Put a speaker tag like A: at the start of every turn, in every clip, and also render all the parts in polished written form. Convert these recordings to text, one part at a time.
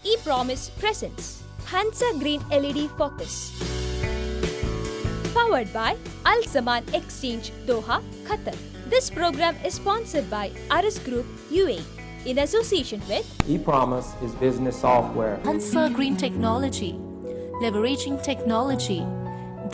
A: ePromise presents Hansa Green LED Focus. Powered by Al Zaman Exchange, Doha, Qatar. This program is sponsored by Aris Group, UAE, in association with
B: ePromise is business software.
C: Hansa Green Technology, leveraging technology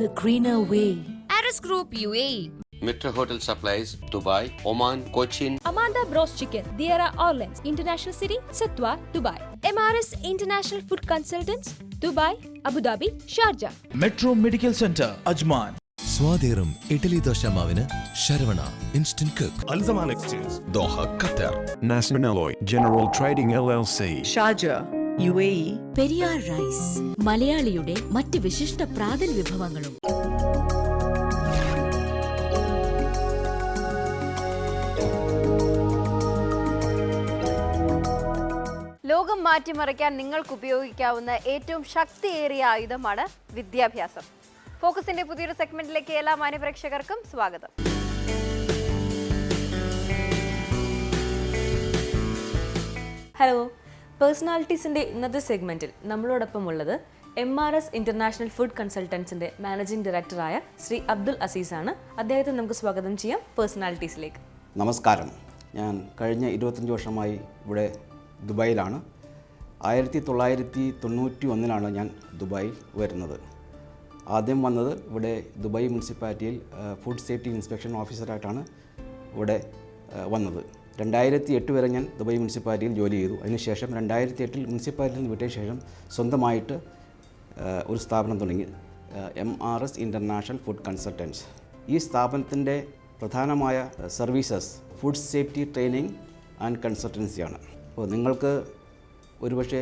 C: the greener way.
A: Aris Group, UAE.
D: Metro Hotel Supplies, Dubai, Oman, Cochin.
A: Amanda Bros Chicken, Diara Orleans, International City, Satwa, Dubai. MRS International Food Consultants, Dubai, Abu Dhabi, Sharjah.
E: Metro Medical Center, Ajman.
F: സ്വാദേറും idli dosa മാവിന് Saravana instant cook.
G: Al Zaman Exchange,
F: Doha, Qatar.
G: Nasrin Alloy General Trading LLC,
H: Sharjah, UAE.
C: Periyar rice, മലയാളിയുടെ മറ്റ് വിശിഷ്ട പ്രാതൽ വിഭവങ്ങളും.
I: ലോകം മാറ്റിമറിക്കാൻ നിങ്ങൾക്ക് ഉപയോഗിക്കാവുന്ന ഏറ്റവും ശക്തിയേറിയ ആയുധമാണ് വിദ്യാഭ്യാസം. ഫോക്കസിന്റെ പുതിയൊരു സെഗ്മെന്റിലേക്ക് എല്ലാ മാന്യപ്രേക്ഷകർക്കും സ്വാഗതം.
J: ഹലോ, പേഴ്സണാലിറ്റീസിൻ്റെ ഇന്നത്തെ സെഗ്മെൻറ്റിൽ നമ്മളോടൊപ്പം ഉള്ളത് MRS ഇൻ്റർനാഷണൽ ഫുഡ് കൺസൾട്ടൻസിൻ്റെ മാനേജിംഗ് ഡയറക്ടറായ ശ്രീ അബ്ദുൽ അസീസാണ്. അദ്ദേഹത്തെ നമുക്ക് സ്വാഗതം ചെയ്യാം പേഴ്സണാലിറ്റീസിലേക്ക്.
K: നമസ്കാരം. ഞാൻ കഴിഞ്ഞ 25 വർഷമായി ഇവിടെ ദുബായിലാണ്. 1991 ഞാൻ ദുബായിൽ വരുന്നത്. ആദ്യം വന്നത് ഇവിടെ ദുബായ് മുനിസിപ്പാലിറ്റിയിൽ ഫുഡ് സേഫ്റ്റി ഇൻസ്പെക്ഷൻ ഓഫീസറായിട്ടാണ് ഇവിടെ വന്നത്. 2008 വരെ ഞാൻ ദുബായ് മുനിസിപ്പാലിറ്റിയിൽ ജോലി ചെയ്തു. അതിനുശേഷം 2008 മുനിസിപ്പാലിറ്റിയിൽ നിന്ന് വിട്ടതിന് ശേഷം സ്വന്തമായിട്ട് ഒരു സ്ഥാപനം തുടങ്ങി, MRS ഇൻ്റർനാഷണൽ ഫുഡ് കൺസൾട്ടൻസ്. ഈ സ്ഥാപനത്തിൻ്റെ പ്രധാനമായ services food safety training and കൺസൾട്ടൻസിയാണ്. അപ്പോൾ നിങ്ങൾക്ക് ഒരുപക്ഷെ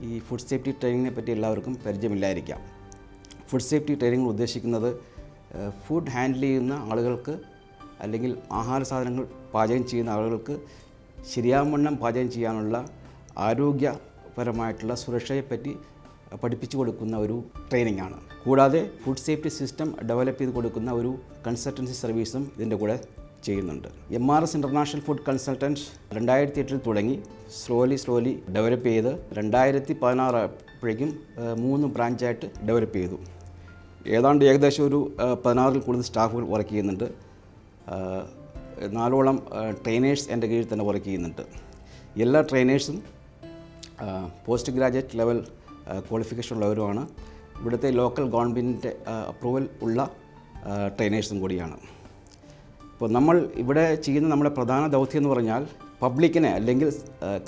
K: ഈ ഫുഡ് സേഫ്റ്റി ട്രെയിനിങ്ങിനെ പറ്റി എല്ലാവർക്കും പരിചയമില്ലായിരിക്കാം. ഫുഡ് സേഫ്റ്റി ട്രെയിനിങ് ഉദ്ദേശിക്കുന്നത് ഫുഡ് ഹാൻഡിൽ ചെയ്യുന്ന ആളുകൾക്ക് അല്ലെങ്കിൽ ആഹാര സാധനങ്ങൾ പാചകം ചെയ്യുന്ന ആളുകൾക്ക് ശരിയാവണ്ണം പാചകം ചെയ്യാനുള്ള ആരോഗ്യപരമായിട്ടുള്ള സുരക്ഷയെപ്പറ്റി പഠിപ്പിച്ചു കൊടുക്കുന്ന ഒരു ട്രെയിനിങ് ആണ്. കൂടാതെ ഫുഡ് സേഫ്റ്റി സിസ്റ്റം ഡെവലപ്പ് ചെയ്ത് കൊടുക്കുന്ന ഒരു കൺസൾട്ടൻസി സർവീസും ഇതിൻ്റെ കൂടെ ചെയ്യുന്നുണ്ട്. MRS ഇൻ്റർനാഷണൽ ഫുഡ് കൺസൾട്ടൻസ് 2008 തുടങ്ങി സ്ലോലി ഡെവലപ്പ് ചെയ്ത് 2016 ആയപ്പോഴേക്കും 3 ബ്രാഞ്ചായിട്ട് ഡെവലപ്പ് ചെയ്തു. ഏകദേശം ഒരു 16-ൽ കൂടുതൽ സ്റ്റാഫുകൾ വർക്ക് ചെയ്യുന്നുണ്ട്. 4ഓളം ട്രെയിനേഴ്സ് എൻ്റെ കീഴിൽ തന്നെ വർക്ക് ചെയ്യുന്നുണ്ട്. എല്ലാ ട്രെയിനേഴ്സും പോസ്റ്റ് ഗ്രാജുവേറ്റ് ലെവൽ ക്വാളിഫിക്കേഷൻ ഉള്ളവരുമാണ്. ഇവിടുത്തെ ലോക്കൽ ഗവൺമെൻറ്റിൻ്റെ അപ്രൂവൽ ഉള്ള ട്രെയിനേഴ്സും കൂടിയാണ്. ഇപ്പോൾ നമ്മൾ ഇവിടെ ചെയ്യുന്ന നമ്മുടെ പ്രധാന ദൗത്യം എന്ന് പറഞ്ഞാൽ പബ്ലിക്കിനെ അല്ലെങ്കിൽ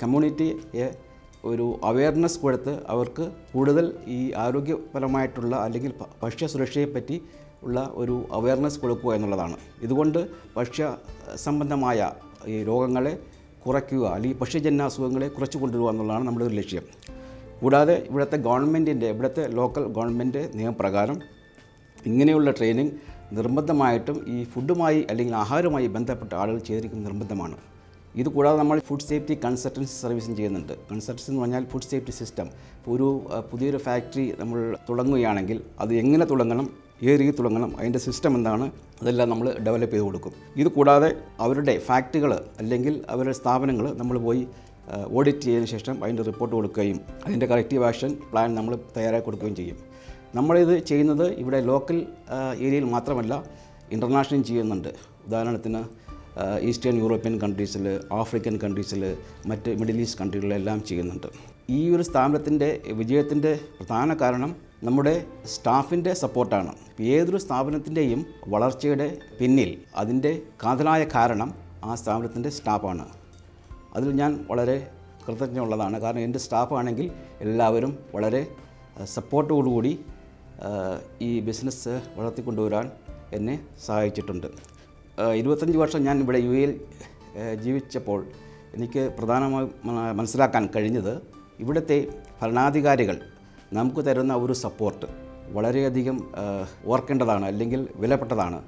K: കമ്മ്യൂണിറ്റിയെ ഒരു അവയർനെസ് കൊടുത്ത് അവർക്ക് കൂടുതൽ ഈ ആരോഗ്യപരമായിട്ടുള്ള അല്ലെങ്കിൽ ഭക്ഷ്യസുരക്ഷയെപ്പറ്റി ഉള്ള ഒരു അവയർനെസ് കൊടുക്കുക എന്നുള്ളതാണ്. ഇതുകൊണ്ട് ഭക്ഷ്യ സംബന്ധമായ ഈ രോഗങ്ങളെ കുറയ്ക്കുക അല്ലെങ്കിൽ ഭക്ഷ്യജന്യ അസുഖങ്ങളെ കുറച്ച് കൊണ്ടുവരിക എന്നുള്ളതാണ് നമ്മുടെ ഒരു ലക്ഷ്യം. കൂടാതെ ഇവിടുത്തെ ലോക്കൽ ഗവൺമെൻറ് നിയമപ്രകാരം ഇങ്ങനെയുള്ള ട്രെയിനിങ് നിർബന്ധമായിട്ടും ഈ ഫുഡുമായി അല്ലെങ്കിൽ ആഹാരവുമായി ബന്ധപ്പെട്ട ആളുകൾ ചെയ്തിരിക്കുന്നത് നിർബന്ധമാണ്. ഇത് കൂടാതെ നമ്മൾ ഫുഡ് സേഫ്റ്റി കൺസൾട്ടൻസി സർവീസും ചെയ്യുന്നുണ്ട്. കൺസൾട്ടൻസി എന്ന് പറഞ്ഞാൽ ഫുഡ് സേഫ്റ്റി സിസ്റ്റം. ഒരു പുതിയൊരു ഫാക്ടറി നമ്മൾ തുടങ്ങുകയാണെങ്കിൽ അത് എങ്ങനെ തുടങ്ങണം, ഏത് രീതി തുടങ്ങണം, അതിൻ്റെ സിസ്റ്റം എന്താണ്, അതെല്ലാം നമ്മൾ ഡെവലപ്പ് ചെയ്ത് കൊടുക്കും. ഇത് കൂടാതെ അവരുടെ ഫാക്ടറികൾ അല്ലെങ്കിൽ അവരുടെ സ്ഥാപനങ്ങൾ നമ്മൾ പോയി ഓഡിറ്റ് ചെയ്തതിന് ശേഷം അതിൻ്റെ റിപ്പോർട്ട് കൊടുക്കുകയും അതിൻ്റെ കറക്റ്റീവ് ആക്ഷൻ പ്ലാൻ നമ്മൾ തയ്യാറാക്കി കൊടുക്കുകയും ചെയ്യും. നമ്മളിത് ചെയ്യുന്നത് ഇവിടെ ലോക്കൽ ഏരിയയിൽ മാത്രമല്ല, ഇൻ്റർനാഷണൽ ചെയ്യുന്നുണ്ട്. ഉദാഹരണത്തിന് ഈസ്റ്റേൺ യൂറോപ്യൻ കൺട്രീസിൽ, ആഫ്രിക്കൻ കൺട്രീസിൽ, മറ്റ് മിഡിൽ ഈസ്റ്റ് കൺട്രികളിലെല്ലാം ചെയ്യുന്നുണ്ട്. ഈ ഒരു സ്ഥാപനത്തിൻ്റെ വിജയത്തിൻ്റെ പ്രധാന കാരണം നമ്മുടെ സ്റ്റാഫിൻ്റെ സപ്പോർട്ടാണ്. ഏതൊരു സ്ഥാപനത്തിൻ്റെയും വളർച്ചയുടെ പിന്നിൽ അതിൻ്റെ കാതലായ കാരണം ആ സ്ഥാപനത്തിൻ്റെ സ്റ്റാഫാണ്. അതിൽ ഞാൻ വളരെ കൃതജ്ഞനുള്ളതാണ്. കാരണം എൻ്റെ സ്റ്റാഫാണെങ്കിൽ എല്ലാവരും വളരെ സപ്പോർട്ടോടുകൂടി ഈ ബിസിനസ് വളർത്തിക്കൊണ്ടുവരാൻ എന്നെ സഹായിച്ചിട്ടുണ്ട്. 25 വർഷം ഞാൻ ഇവിടെ UAE ജീവിച്ചപ്പോൾ എനിക്ക് പ്രധാനമായും മനസ്സിലാക്കാൻ കഴിഞ്ഞത് ഇവിടുത്തെ ഭരണാധികാരികൾ നമുക്ക് തരുന്ന ഒരു സപ്പോർട്ട് വളരെയധികം ഓർക്കേണ്ടതാണ് അല്ലെങ്കിൽ വിലപ്പെട്ടതാണ്.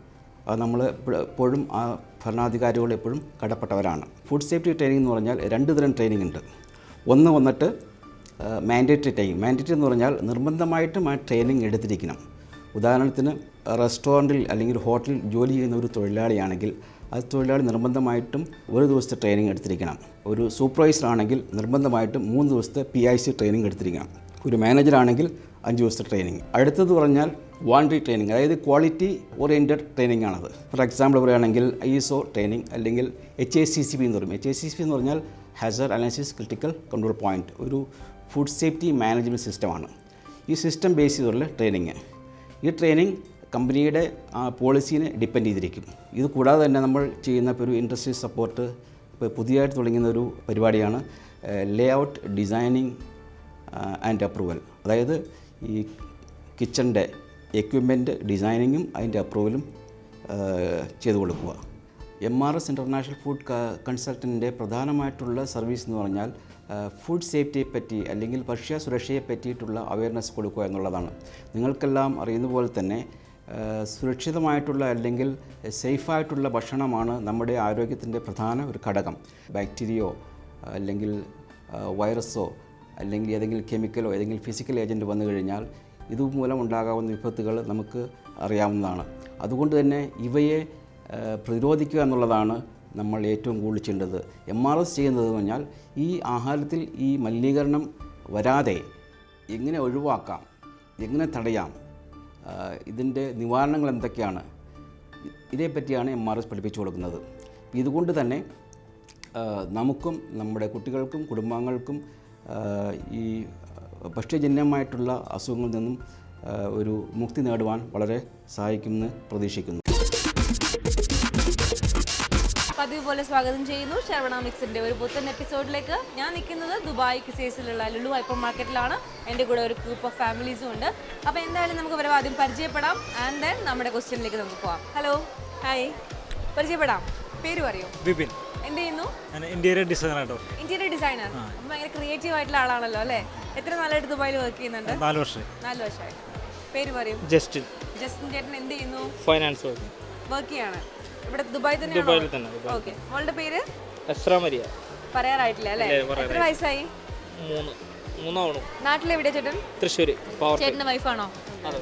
K: അത് നമ്മൾ എപ്പോഴും ആ ഭരണാധികാരികൾ എപ്പോഴും കടപ്പെട്ടവരാണ്. ഫുഡ് സേഫ്റ്റി ട്രെയിനിങ് എന്ന് പറഞ്ഞാൽ 2 തരം ട്രെയിനിങ് ഉണ്ട്. ഒന്ന് വന്നിട്ട് മാൻഡേറ്ററി ട്രെയിനിങ്. മാൻഡേറ്ററി എന്ന് പറഞ്ഞാൽ നിർബന്ധമായിട്ടും ആ ട്രെയിനിങ് എടുത്തിരിക്കണം. ഉദാഹരണത്തിന് റെസ്റ്റോറൻറ്റിൽ അല്ലെങ്കിൽ ഹോട്ടലിൽ ജോലി ചെയ്യുന്ന ഒരു തൊഴിലാളിയാണെങ്കിൽ അത് തൊഴിലാളി നിർബന്ധമായിട്ടും ഒരു ദിവസത്തെ ട്രെയിനിങ് എടുത്തിരിക്കണം. ഒരു സൂപ്പർവൈസർ ആണെങ്കിൽ നിർബന്ധമായിട്ടും 3 ദിവസത്തെ PIC ട്രെയിനിങ് എടുത്തിരിക്കണം. ഒരു മാനേജറാണെങ്കിൽ 5 ദിവസത്തെ ട്രെയിനിങ്. അടുത്തത് പറഞ്ഞാൽ വാണ്ടറി ട്രെയിനിങ്, അതായത് ക്വാളിറ്റി ഓറിയൻറ്റഡ് ട്രെയിനിങ് ആണത്. ഫോർ എക്സാമ്പിൾ പറയുകയാണെങ്കിൽ ISO ട്രെയിനിങ് അല്ലെങ്കിൽ HACCP എന്ന് പറയും. HACCP എന്ന് പറഞ്ഞാൽ Hazard analysis critical control point, ഒരു ഫുഡ് സേഫ്റ്റി മാനേജ്മെൻറ്റ് സിസ്റ്റമാണ്. ഈ സിസ്റ്റം ബേസ് ചെയ്തുള്ള ട്രെയിനിങ്. ഈ ട്രെയിനിങ് കമ്പനിയുടെ പോളിസീനെ ഡിപ്പെൻഡ് ചെയ്തിരിക്കും. ഇത് കൂടാതെ തന്നെ നമ്മൾ ചെയ്യുന്ന ഇപ്പോൾ ഒരു ഇൻഡസ്ട്രി സപ്പോർട്ട്, ഇപ്പോൾ പുതിയതായിട്ട് തുടങ്ങുന്ന ഒരു പരിപാടിയാണ് ലേ ഔട്ട് ഡിസൈനിങ് ആൻഡ് അപ്രൂവൽ. അതായത് ഈ കിച്ചണിൻ്റെ എക്വിപ്മെൻറ്റ് ഡിസൈനിങ്ങും അതിൻ്റെ അപ്രൂവലും ചെയ്തു കൊടുക്കുക. MRS ഇൻ്റർനാഷണൽ ഫുഡ് കൺസൾട്ടൻറ്റിൻ്റെ പ്രധാനമായിട്ടുള്ള സർവീസ് എന്ന് പറഞ്ഞാൽ ഫുഡ് സേഫ്റ്റിയെ പറ്റി അല്ലെങ്കിൽ ഭക്ഷ്യ സുരക്ഷയെ പറ്റിയിട്ടുള്ള അവയർനെസ് കൊടുക്കുക എന്നുള്ളതാണ്. നിങ്ങൾക്കെല്ലാം അറിയുന്ന പോലെ തന്നെ സുരക്ഷിതമായിട്ടുള്ള അല്ലെങ്കിൽ സേഫായിട്ടുള്ള ഭക്ഷണമാണ് നമ്മുടെ ആരോഗ്യത്തിൻ്റെ പ്രധാന ഒരു ഘടകം. ബാക്ടീരിയയോ അല്ലെങ്കിൽ വൈറസോ അല്ലെങ്കിൽ ഏതെങ്കിലും കെമിക്കലോ ഏതെങ്കിലും ഫിസിക്കൽ ഏജൻറ്റ് വന്നു കഴിഞ്ഞാൽ ഇതുമൂലം ഉണ്ടാകാവുന്ന വിപത്തുകൾ നമുക്ക് അറിയാവുന്നതാണ്. അതുകൊണ്ട് തന്നെ ഇവയെ പ്രതിരോധിക്കുക എന്നുള്ളതാണ് നമ്മൾ ഏറ്റവും കൂടുതൽ ചെയ്യേണ്ടത്. MRS ചെയ്യുന്നത് പറഞ്ഞാൽ ഈ ആഹാരത്തിൽ ഈ മലിനീകരണം വരാതെ എങ്ങനെ ഒഴിവാക്കാം, എങ്ങനെ തടയാം, ഇതിൻ്റെ നിവാരണങ്ങൾ എന്തൊക്കെയാണ്, ഇതേപ്പറ്റിയാണ് MRS പഠിപ്പിച്ചു കൊടുക്കുന്നത്. ഇതുകൊണ്ട് തന്നെ നമുക്കും നമ്മുടെ കുട്ടികൾക്കും കുടുംബാംഗങ്ങൾക്കും ഈ ഭക്ഷ്യജന്യമായിട്ടുള്ള അസുഖങ്ങളിൽ നിന്നും ഒരു മുക്തി നേടുവാൻ വളരെ സഹായിക്കുമെന്ന് പ്രതീക്ഷിക്കുന്നു.
J: പതിവ് പോലെ സ്വാഗതം ചെയ്യുന്നു ശരവണ മിക്സിൻ്റെ ഒരു പുത്തൻ എപ്പിസോഡിലേക്ക്. ഞാൻ നിൽക്കുന്നത് ദുബായ് കിസേസിലുള്ള ലുലു ഹൈപ്പർ മാർക്കറ്റിലാണ്. എൻ്റെ കൂടെ ഒരു ഗ്രൂപ്പ് ഓഫ് ഫാമിലീസും ഉണ്ട്. അപ്പോൾ എന്തായാലും നമുക്ക് ഇവരെ ആദ്യം പരിചയപ്പെടാം. ആൻഡ് ദെൻ നമ്മുടെ ക്വസ്റ്റ്യനിലേക്ക് നമുക്ക് പോകാം. ഹലോ, ഹായ്, പരിചയപ്പെടാം. പേര് പറയൂ.
L: വിപിൻ.
J: എന്ത് ചെയ്യുന്നു?
L: ഇന്റീരിയർ ഡിസൈനർ കേട്ടോ.
J: Interior designer. അപ്പം ഭയങ്കര ക്രിയേറ്റീവ് ആയിട്ടുള്ള ആളാണല്ലോ അല്ലേ? എത്ര നാളായിട്ട് ദുബായിൽ വർക്ക് ചെയ്യുന്നുണ്ട്?
L: 4 വർഷം.
J: 4 വർഷമായി. പേര് പറയും.
L: ജസ്റ്റിൻ.
J: ജസ്റ്റിൻ ചേട്ടൻ എന്ത് ചെയ്യുന്നു?
L: ഫൈനാൻസ്
J: വർക്ക് ചെയ്യാണ്. ഇവിടെ ദുബായ് തന്നെ?
L: ദുബായിൽ തന്നെ.
J: ഓക്കെ. മോളുടെ പേര്?
L: എസ്ര മരിയ.
J: പറയാറായിട്ടില്ല അല്ലേ? എത്ര വയസ്സായി?
L: 3
J: നാട്ടിലെവിടെയാ ചേട്ടൻ?
L: തൃശ്ശൂർ.
J: ചേട്ടന്റെ വൈഫാണോ?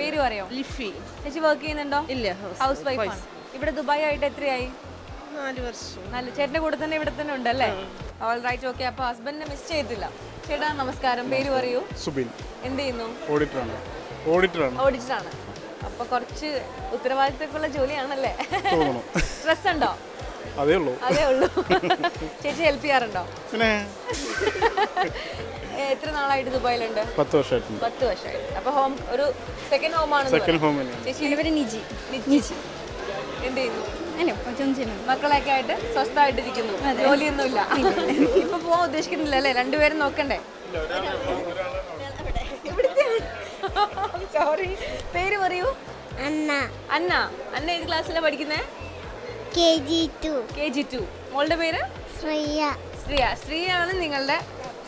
J: പേര് പറയോ? ലിഫി. ചേച്ചി വർക്ക് ചെയ്യുന്നുണ്ടോ? ഇല്ല, ഹൗസ് വൈഫാണ്. ഇവിടെ ദുബായ് ആയിട്ട് എത്രയായി?
H: 4 വർഷം.
J: ചേട്ടന്റെ കൂടെ തന്നെ ഇവിടെ തന്നെ ഉണ്ടല്ലേ? All right, okay. അപ്പോൾ ഹസ്ബൻഡിനെ മിസ് ചെയ്തില്ല. ചേട്ടാ നമസ്കാരം. പേര് പറയൂ.
L: സുബിൻ.
J: എന്ത് ചെയ്യുന്നു?
L: ഓഡിറ്ററാണ്.
J: ഓഡിറ്ററാണ്. അപ്പോൾ കുറച്ച് ഉത്തരവാദിത്തമുള്ള ജോലിയാണല്ലേ? സ്ട്രെസ് ഉണ്ടോ?
L: അതേ ഉള്ളൂ.
J: ചേച്ചി ഹെൽപ്പ് ചെയ്യാറുണ്ടോ? എത്ര നാളായിട്ട് ദുബായിലുണ്ട്?
L: 10 വർഷമായിട്ട്.
J: 10 വർഷമായിട്ട്. അപ്പോൾ ഹോം ഒരു സെക്കൻഡ് ഹോമാണ്. ചേച്ചി നിജി. എന്ത് ചെയ്യുന്നു? മക്കളൊക്കെ ആയിട്ട് സ്വസ്ഥമായിട്ടിരിക്കുന്നു, ജോലിയൊന്നുമില്ല. ഇപ്പൊ പോവാൻ ഉദ്ദേശിക്കുന്നില്ല അല്ലേ? രണ്ടുപേരും നോക്കണ്ടേ? സോറി, പേര് പറയൂ. അന്ന. അന്ന ഏത് ക്ലാസ്സിലാണ് പഠിക്കുന്നത്? KG2. മോളുടെ പേര്? ശ്രീയാണ് നിങ്ങളുടെ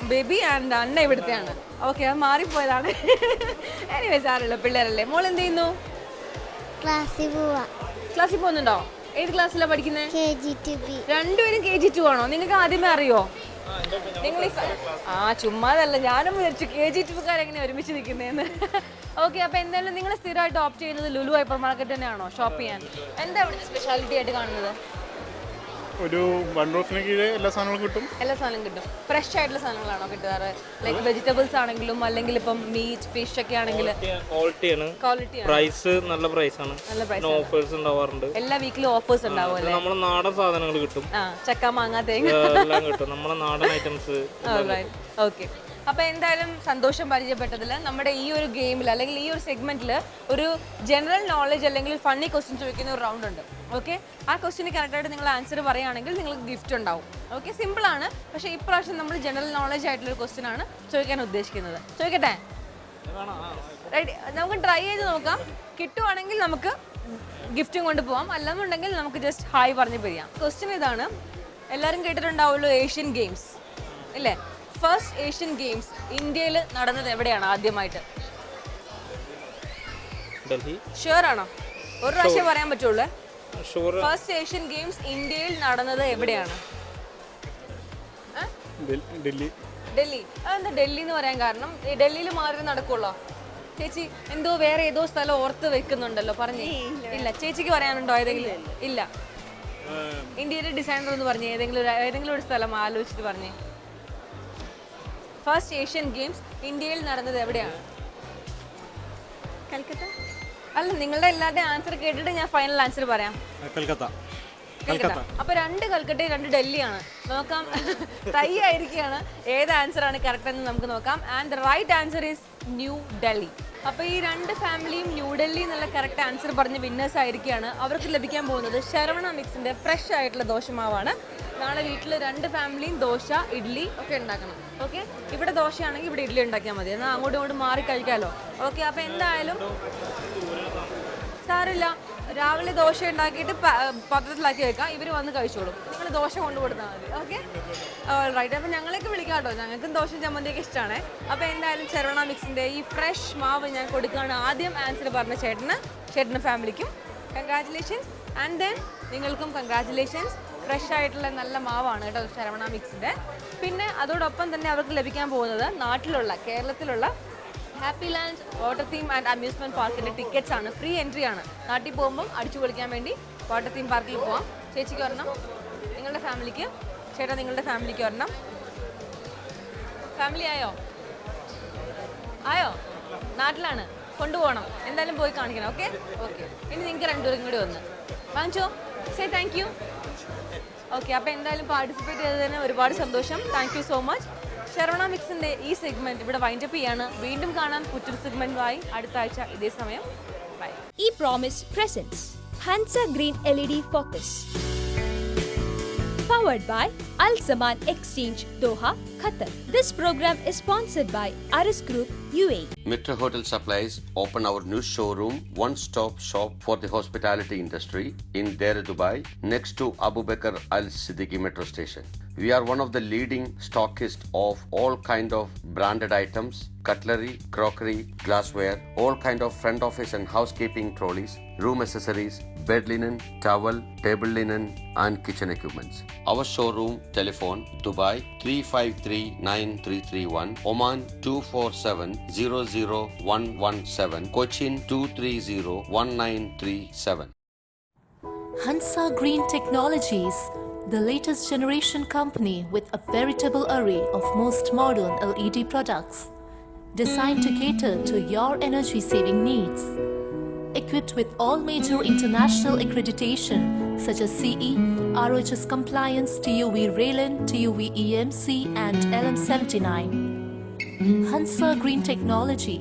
J: ബേബി. ആൻഡ് അന്ന ഇവിടുത്തെയാണ്. ഓക്കെ, അത് മാറിപ്പോയതാണ്. എനിവേ സാരമില്ല, പിള്ളേരല്ലേ. മോൾ എന്ത് ചെയ്യുന്നു? ക്ലാസ്സിൽ പോകുന്നുണ്ടോ? ഏത് ക്ലാസ്സിലാണ് പഠിക്കുന്നത്? രണ്ടുപേരും KG2 ആണോ? നിങ്ങൾക്ക് ആദ്യമേ അറിയോ? നിങ്ങൾ ചുമ്മാതല്ല, ഞാനും വിചാരിച്ചു KG2കാരെങ്ങനെയാണ് ഒരുമിച്ച് നിൽക്കുന്നതെന്ന്. ഓക്കെ, അപ്പോൾ എന്തായാലും നിങ്ങൾ സ്ഥിരമായിട്ട് ഓപ്റ്റ് ചെയ്യുന്നത് ലുലു ഹൈപ്പർ മാർക്കറ്റ് തന്നെയാണോ ഷോപ്പ് ചെയ്യാൻ? എന്താ ഇവിടുത്തെ സ്പെഷ്യാലിറ്റി ആയിട്ട് കാണുന്നത്?
L: ഒരു 1 റൂഫിന് കീഴെ എല്ലാ സാധനങ്ങളും കിട്ടും.
J: എല്ലാ സാധനവും കിട്ടും. ഫ്രഷ് ആയിട്ടുള്ള സാധനങ്ങളാണോ കിട്ടാറ്? ലൈക്ക് വെജിറ്റബിൾസ് ആണെങ്കിലും അല്ലെങ്കിൽ ഇപ്പം മീറ്റ്, ഫിഷ് ഒക്കെ ആണെങ്കിൽ ക്വാളിറ്റി.
L: പ്രൈസ് നല്ല പ്രൈസാണ്. ഓഫേഴ്സ് ഉണ്ടാവാറുണ്ട്.
J: എല്ലാ വീക്കിലും ഓഫേഴ്സ് ഉണ്ടാവും അല്ലേ?
L: നമ്മുടെ നാടൻ സാധനങ്ങൾ കിട്ടും.
J: ചക്ക, മാങ്ങ, തേങ്ങ
L: എല്ലാം കിട്ടും. നമ്മുടെ നാടൻ ഐറ്റംസ്.
J: ഓക്കെ, അപ്പോൾ എന്തായാലും സന്തോഷം പരിചയപ്പെട്ടതിൽ. നമ്മുടെ ഈ ഒരു ഗെയിമിൽ അല്ലെങ്കിൽ ഈ ഒരു സെഗ്മെന്റിൽ ഒരു ജനറൽ നോളജ് അല്ലെങ്കിൽ ഫണ്ണി ക്വസ്റ്റ്യൻ ചോദിക്കുന്ന ഒരു റൗണ്ട് ഉണ്ട്. ഓക്കെ, ആ ക്വസ്റ്റ്യന് കറക്റ്റായിട്ട് നിങ്ങൾ ആൻസർ പറയുകയാണെങ്കിൽ നിങ്ങൾക്ക് ഗിഫ്റ്റ് ഉണ്ടാവും. ഓക്കെ, സിമ്പിളാണ്. പക്ഷേ ഇപ്രാവശ്യം നമ്മൾ ജനറൽ നോളജ് ആയിട്ടുള്ളൊരു ക്വസ്റ്റ്യൻ ആണ് ചോദിക്കാൻ ഉദ്ദേശിക്കുന്നത്. ചോദിക്കട്ടെ? റൈറ്റ്, നമുക്ക് ട്രൈ ചെയ്ത് നോക്കാം. കിട്ടുവാണെങ്കിൽ നമുക്ക് ഗിഫ്റ്റും കൊണ്ട് പോവാം, അല്ലെന്നുണ്ടെങ്കിൽ നമുക്ക് ജസ്റ്റ് ഹായ് പറഞ്ഞ് പിരിയാം. ക്വസ്റ്റ്യൻ ഇതാണ്. എല്ലാവരും കേട്ടിട്ടുണ്ടാവുമല്ലോ ഏഷ്യൻ ഗെയിംസ് ഇല്ലേ? ഫസ്റ്റ് ഏഷ്യൻ ഗെയിംസ് ഇന്ത്യയിൽ നടന്നത് എവിടെയാണ് ആദ്യമായിട്ട്?
L: ഡൽഹി.
J: ഷുവർ ആണോ? ഒരു പ്രാവശ്യം പറയാൻ പറ്റുള്ളൂ. ഫസ്റ്റ് ഏഷ്യൻ ഗെയിംസ് ഇന്ത്യയിൽ നടന്നത് എവിടെയാണ്?
L: ഡൽഹി.
J: അതെന്താ ഡൽഹി എന്ന് പറയാൻ കാരണം? ഡൽഹിയിൽ മാത്രമേ നടക്കുള്ളൂ? ചേച്ചി എന്തോ വേറെ ഏതോ സ്ഥലം ഓർത്ത് വെക്കുന്നുണ്ടല്ലോ, പറഞ്ഞേ. ഇല്ല, ചേച്ചിക്ക് പറയാനുണ്ടോ ഏതെങ്കിലും? ഇല്ല. ഇന്ത്യയുടെ ഡിസൈനർ എന്ന് പറഞ്ഞേ, ഏതെങ്കിലും ഒരു സ്ഥലം ആലോചിച്ചിട്ട് പറഞ്ഞേ. ഫസ്റ്റ് ഏഷ്യൻ ഗെയിംസ് ഇന്ത്യയിൽ നടന്നത് എവിടെയാണ്? കൽക്കത്ത അല്ല, നിങ്ങളുടെ എല്ലാവരുടെയും ആൻസർ കേട്ടിട്ട് ഞാൻ ഫൈനൽ ആൻസർ പറയാം. കൽക്കത്ത. അപ്പൊ 2 കൽക്കട്ടയും 2 ഡൽഹിയാണ്. നോക്കാം, ടൈ ആയിരിക്കുകയാണ്. ഏത് ആൻസർ ആണ് കറക്റ്റ് എന്ന് നമുക്ക് നോക്കാം. And the right answer is New Delhi. അപ്പോൾ ഈ 2 ഫാമിലിയും ന്യൂഡൽഹി എന്നുള്ള കറക്റ്റ് ആൻസർ പറഞ്ഞ് വിന്നേഴ്സ് ആയിരിക്കുകയാണ്. അവർക്ക് ലഭിക്കാൻ പോകുന്നത് ശരവണ മിക്സിൻ്റെ ഫ്രഷ് ആയിട്ടുള്ള ദോശമാവാണ്. നാളെ വീട്ടിൽ 2 ഫാമിലിയും ദോശ, ഇഡ്ഡലി ഒക്കെ ഉണ്ടാക്കണം. ഓക്കെ, ഇവിടെ ദോശയാണെങ്കിൽ ഇവിടെ ഇഡ്ഡലി ഉണ്ടാക്കിയാൽ മതി. എന്നാൽ അങ്ങോട്ടും ഇങ്ങോട്ടും മാറി കഴിക്കാമല്ലോ. ഓക്കെ, അപ്പോൾ എന്തായാലും സാറില്ല, രാവിലെ ദോശ ഉണ്ടാക്കിയിട്ട് പാത്രത്തിലാക്കി വെക്കാം. ഇവർ വന്ന് കഴിച്ചോളും. നിങ്ങൾ ദോശ കൊണ്ടുകൊടുത്താൽ മതി. Okay, right. അപ്പോൾ ഞങ്ങളൊക്കെ വിളിക്കാം കേട്ടോ. ഞങ്ങൾക്കും ദോശയും ചമ്മന്തിയൊക്കെ ഇഷ്ടമാണ്. അപ്പോൾ എന്തായാലും ശരവണ മിക്സിൻ്റെ ഈ ഫ്രഷ് മാവ് ഞാൻ കൊടുക്കുകയാണ്. ആദ്യം ആൻസർ പറഞ്ഞ ചേട്ടന് ഫാമിലിക്കും കൺഗ്രാറ്റുലേഷൻസ്. ആൻഡ് ദെൻ നിങ്ങൾക്കും കൺഗ്രാറ്റുലേഷൻസ്. ഫ്രഷ് ആയിട്ടുള്ള നല്ല മാവാണ് കേട്ടോ ശരവണ മിക്സിൻ്റെ. പിന്നെ അതോടൊപ്പം തന്നെ അവർക്ക് ലഭിക്കാൻ പോകുന്നത് നാട്ടിലുള്ള കേരളത്തിലുള്ള happy land water theme and amusement പാർക്കിൻ്റെ ടിക്കറ്റ്സ് ആണ്. ഫ്രീ എൻട്രി ആണ്. നാട്ടിൽ പോകുമ്പം അടിച്ചു പൊളിക്കാൻ വേണ്ടി വാട്ടർ തീം പാർക്കിൽ പോവാം. ചേച്ചിക്ക് ഒരെണ്ണം, നിങ്ങളുടെ ഫാമിലിക്ക്, ചേട്ടാ നിങ്ങളുടെ ഫാമിലിക്ക് ഒരെണ്ണം. ഫാമിലി ആയോ? നാട്ടിലാണ്, കൊണ്ടുപോകണം. എന്തായാലും പോയി കാണിക്കണം. ഓക്കെ. ഇനി നിങ്ങൾക്ക് 2 പേരും കൂടി വന്ന് വാങ്ങിച്ചോ. Say thank you. ഓക്കെ, അപ്പോൾ എന്തായാലും പാർട്ടിസിപ്പേറ്റ് ചെയ്തതിന് ഒരുപാട് സന്തോഷം. Thank you so much. Saravana മിക്സിൻ്റെ ഈ സെഗ്മെൻറ്റ് ഇവിടെ വൈൻഡപ്പ് ചെയ്യാണ്. വീണ്ടും കാണാൻ പുറ്റൊരു സെഗ്മെൻറ്റുമായി അടുത്ത ആഴ്ച ഇതേ സമയം. ബൈ.
A: ഈ promise presents Hansa green LED Focus. Powered by Al Zaman Exchange, Doha, Qatar. This program is sponsored by Aris Group, UAE.
D: Mitra Hotel Supplies open our new showroom, one-stop shop for the hospitality industry in Deir, Dubai, next to Abu Bakr Al Siddiqui Metro Station. We are one of the leading stockists of all kind of branded items, cutlery, crockery, glassware, all kind of front office and housekeeping trolleys, room accessories, bed linen, towel, table linen and kitchen equipments. Our showroom telephone Dubai 3539331, Oman 247-00117, Cochin 230-1937.
C: Hansa Green Technologies, the latest generation company with a veritable array of most modern LED products designed to cater to your energy saving needs. Equipped with all major international accreditation such as CE, ROHS compliance, TUV Raylan, TUV EMC and LM79. Hansa Green Technology,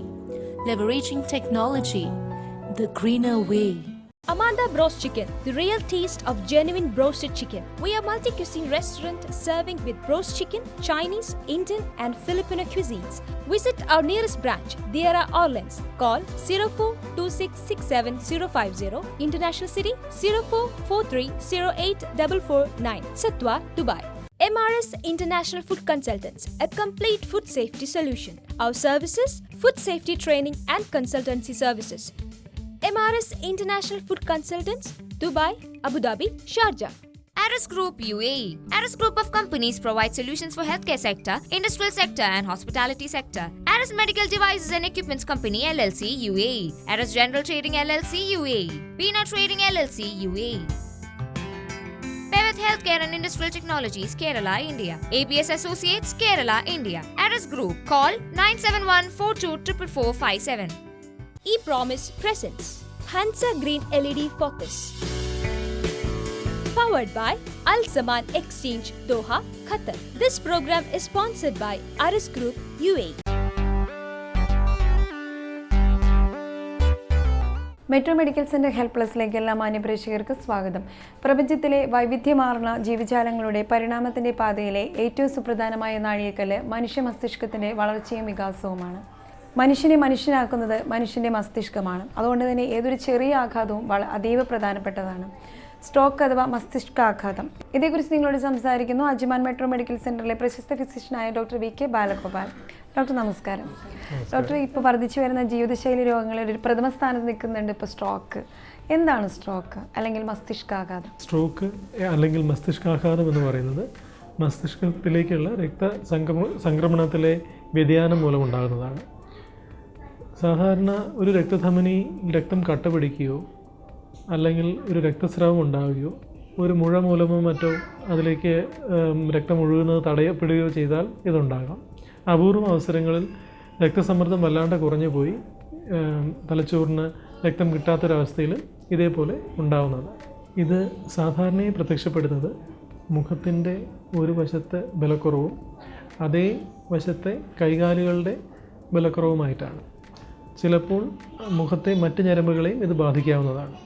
C: leveraging technology the greener way.
A: Amanda Bros Chicken, the real taste of genuine roasted chicken. We are multi-cuisine restaurant serving with roast chicken, Chinese, Indian and Filipino cuisines. Visit our nearest branch, Deira Orleans. Call 0426670050. International City 0443084449. Satwa, Dubai. MRS International Food Consultants, a complete food safety solution. Our services, food safety training and consultancy services. MRS International Food Consultants, Dubai, Abu Dhabi, Sharjah.
M: Aris Group UAE. Aris Group of companies provide solutions for healthcare sector, industrial sector and hospitality sector. Aris Medical Devices and Equipments Company LLC UAE. Aris General Trading LLC UAE. Peanut Trading LLC UAE. Peveth Healthcare and Industrial Technologies Kerala, India. ABS Associates Kerala, India. Aris Group. Call 971424457.
A: E-Promise presents Hansa Green LED Focus. Powered by Al Zaman Exchange, Doha, Qatar. This program is sponsored by Aris Group, UAE.
N: Metro medical centre health പ്ലസിലേക്ക് എല്ലാ മാന്യപ്രേക്ഷകർക്ക് സ്വാഗതം. പ്രപഞ്ചത്തിലെ വൈവിധ്യമാർന്ന ജീവജാലങ്ങളുടെ പരിണാമത്തിന്റെ പാതയിലെ ഏറ്റവും സുപ്രധാനമായ നാഴികക്കല്ല് മനുഷ്യ മസ്തിഷ്കത്തിന്റെ വളർച്ചയും വികാസവുമാണ്. മനുഷ്യനെ മനുഷ്യനാക്കുന്നത് മനുഷ്യൻ്റെ മസ്തിഷ്കമാണ്. അതുകൊണ്ട് തന്നെ ഏതൊരു ചെറിയ ആഘാതവും അതീവ പ്രധാനപ്പെട്ടതാണ്. സ്ട്രോക്ക് അഥവാ മസ്തിഷ്കാഘാതം, ഇതേക്കുറിച്ച് നിങ്ങളോട് സംസാരിക്കുന്നു അജ്മാൻ മെട്രോ മെഡിക്കൽ സെൻ്ററിലെ പ്രശസ്ത ഫിസിഷ്യനായ ഡോക്ടർ VK ബാലഗോപാൽ. ഡോക്ടർ നമസ്കാരം. ഡോക്ടർ, ഇപ്പോൾ വർദ്ധിച്ചു വരുന്ന ജീവിതശൈലി രോഗങ്ങളിൽ ഒരു പ്രഥമ സ്ഥാനത്ത് നിൽക്കുന്നുണ്ട് ഇപ്പോൾ സ്ട്രോക്ക്. എന്താണ് സ്ട്രോക്ക് അല്ലെങ്കിൽ മസ്തിഷ്കാഘാതം?
O: സ്ട്രോക്ക് അല്ലെങ്കിൽ മസ്തിഷ്കാഘാതം എന്ന് പറയുന്നത് മസ്തിഷ്കത്തിലേക്കുള്ള സംക്രമണത്തിലെ വ്യതിയാനം മൂലമുണ്ടാകുന്നതാണ്. സാധാരണ ഒരു രക്തധമനി രക്തം കട്ട പിടിക്കുകയോ അല്ലെങ്കിൽ ഒരു രക്തസ്രാവം ഉണ്ടാവുകയോ ഒരു മുഴ മൂലമോ മറ്റോ അതിലേക്ക് രക്തം ഒഴുകുന്നത് തടയപ്പെടുകയോ ചെയ്താൽ ഇതുണ്ടാകാം. അപൂർവ അവസരങ്ങളിൽ രക്തസമ്മർദ്ദം വല്ലാണ്ട് കുറഞ്ഞു പോയി തലച്ചോറിന് രക്തം കിട്ടാത്തൊരവസ്ഥയിൽ ഇതേപോലെ ഉണ്ടാവുന്നത്. ഇത് സാധാരണയായി പ്രത്യക്ഷപ്പെടുന്നത് മുഖത്തിൻ്റെ ഒരു വശത്തെ ബലക്കുറവും അതേ വശത്തെ കൈകാലുകളുടെ ബലക്കുറവുമായിട്ടാണ്. ചിലപ്പോൾ മുഖത്തെ മറ്റ് ഞരമ്പുകളെയും ഇത് ബാധിക്കാവുന്നതാണ്.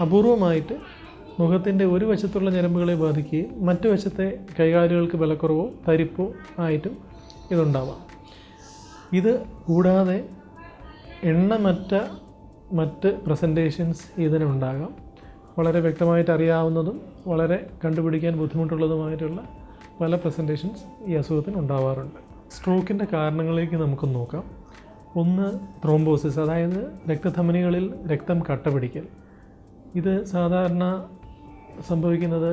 O: അപൂർവമായിട്ട് മുഖത്തിൻ്റെ ഒരു വശത്തുള്ള ഞരമ്പുകളെ ബാധിക്കുകയും മറ്റു വശത്തെ കൈകാലുകൾക്ക് ബലക്കുറവോ തരിപ്പോ ആയിട്ടും ഇതുണ്ടാവാം. ഇത് കൂടാതെ മറ്റ് പ്രസൻറ്റേഷൻസ് ഇതിനുണ്ടാകാം. വളരെ വ്യക്തമായിട്ട് അറിയാവുന്നതും വളരെ കണ്ടുപിടിക്കാൻ ബുദ്ധിമുട്ടുള്ളതുമായിട്ടുള്ള പല പ്രസൻറ്റേഷൻസ് ഈ അസുഖത്തിന് ഉണ്ടാവാറുണ്ട്. സ്ട്രോക്കിൻ്റെ കാരണങ്ങളിലേക്ക് നമുക്ക് നോക്കാം. ഒന്ന് ത്രോംബോസിസ്, അതായത് രക്തധമനികളിൽ രക്തം കട്ടപിടിക്കൽ. ഇത് സാധാരണ സംഭവിക്കുന്നത്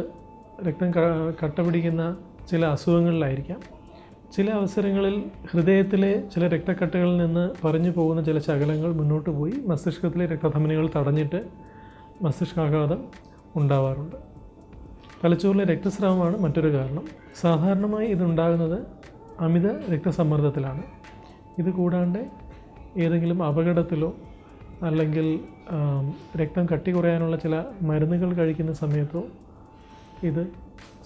O: രക്തം കട്ടപിടിക്കുന്ന ചില അസുഖങ്ങളിലായിരിക്കാം. ചില അവസരങ്ങളിൽ ഹൃദയത്തിലെ ചില രക്തക്കട്ടകളിൽ നിന്ന് പറഞ്ഞു പോകുന്ന ചില ശകലങ്ങൾ മുന്നോട്ട് പോയി മസ്തിഷ്കത്തിലെ രക്തധമനികൾ തടഞ്ഞിട്ട് മസ്തിഷ്കാഘാതം ഉണ്ടാവാറുണ്ട്. തലച്ചോറിലെ രക്തസ്രാവമാണ് മറ്റൊരു കാരണം. സാധാരണമായി ഇതുണ്ടാകുന്നത് അമിത രക്തസമ്മർദ്ദത്തിലാണ്. ഇത് കൂടാണ്ട് ഏതെങ്കിലും അപകടത്തിലോ അല്ലെങ്കിൽ രക്തം കട്ടി കുറയാനുള്ള ചില മരുന്നുകൾ കഴിക്കുന്ന സമയത്തോ ഇത്